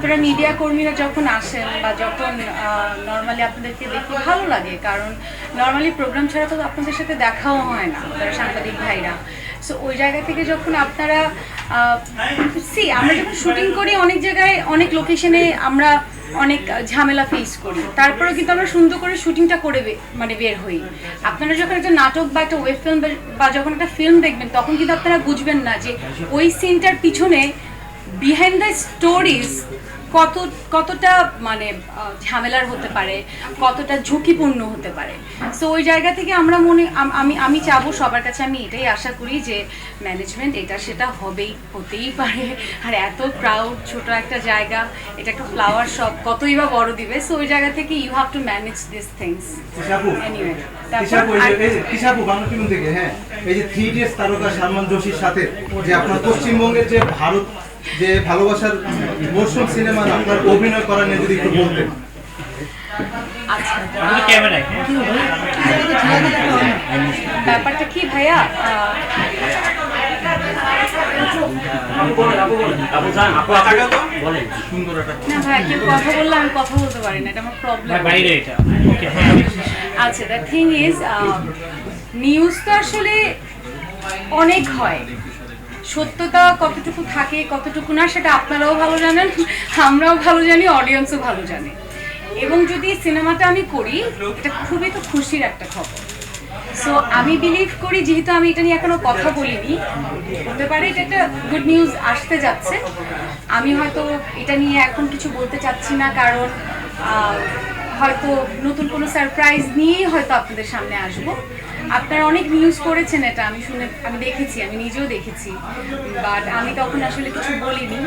আপনারা মিডিয়া কর্মীরা যখন আসেন বা যখন নর্মালি আপনাদেরকে দেখতে ভালো লাগে, কারণ নর্মালি প্রোগ্রাম ছাড়া তো আপনাদের সাথে দেখাও হয় না যারা সাংবাদিক ভাইরা। সো ওই জায়গা থেকে যখন আপনারা আমরা যখন শুটিং করি অনেক জায়গায় অনেক লোকেশনে আমরা অনেক ঝামেলা ফেস করি, তারপরেও কিন্তু আমরা সুন্দর করে শুটিংটা করে মানে বের হই। আপনারা যখন একটা নাটক বা একটা ওয়েব ফিল্ম বা যখন একটা ফিল্ম দেখবেন তখন কিন্তু আপনারা বুঝবেন না যে ওই সিনটার পিছনে বিহাইন্ড দ্য স্টোরিজ কতটা মানে ঝামেলার হতে পারে, কতটা ঝুঁকিপূর্ণ হতে পারে। সো ওই জায়গা থেকে আমরা আমি চাবো সবার কাছে, আমি এটাই আশা করি যে ম্যানেজমেন্ট এটা সেটা হতেই পারে। আর এত ক্রাউড, ছোট একটা জায়গা, এটা একটা ফ্লাওয়ার শপ, কতই বা বড় দিবে। সো ওই জায়গা থেকে you have to manage this things. Anyway তিশাপু বাংলা ফিল্ম থেকে, হ্যাঁ, এই যে 3 ডেজ তারকা সালমান জোশীর সাথে যে আপনার পশ্চিমবঙ্গের যে ভারত যে ভালোবাসার মৌসুম সিনেমা আপনার অভিনয় করা নিয়ে যদি একটু বলতেন। আচ্ছা, ব্যাপারটা কি ভাইয়া, না ভাই কেউ কথা বললে আমি কথা বলতে পারি না, এটা আমার প্রবলেম। আচ্ছা, দ্য থিং ইজ নিউজ তো আসলে অনেক হয়, সত্যতা কতটুকু থাকে কতটুকু না সেটা আপনারাও ভালো জানেন, আমরাও ভালো জানি, অডিয়েন্সও ভালো জানে। এবং যদি সিনেমাটা আমি করি, এটা খুবই তো খুশির একটা খবর। সো আমি বিলিভ করি, যেহেতু আমি এটা নিয়ে এখনো কথা বলিনি, হতে পারে এটা একটা গুড নিউজ আসতে যাচ্ছে। আমি হয়তো এটা নিয়ে এখন কিছু বলতে চাচ্ছি না, কারণ হয়তো নতুন কোনো সারপ্রাইজ নিয়েই হয়তো আপনাদের সামনে আসবো। আপনারা অনেক নিউজ করেছেন, এটা আমি দেখেছি, আমি নিজেও দেখেছি, বাট আমি তখন আসলে কিছু বলিনি।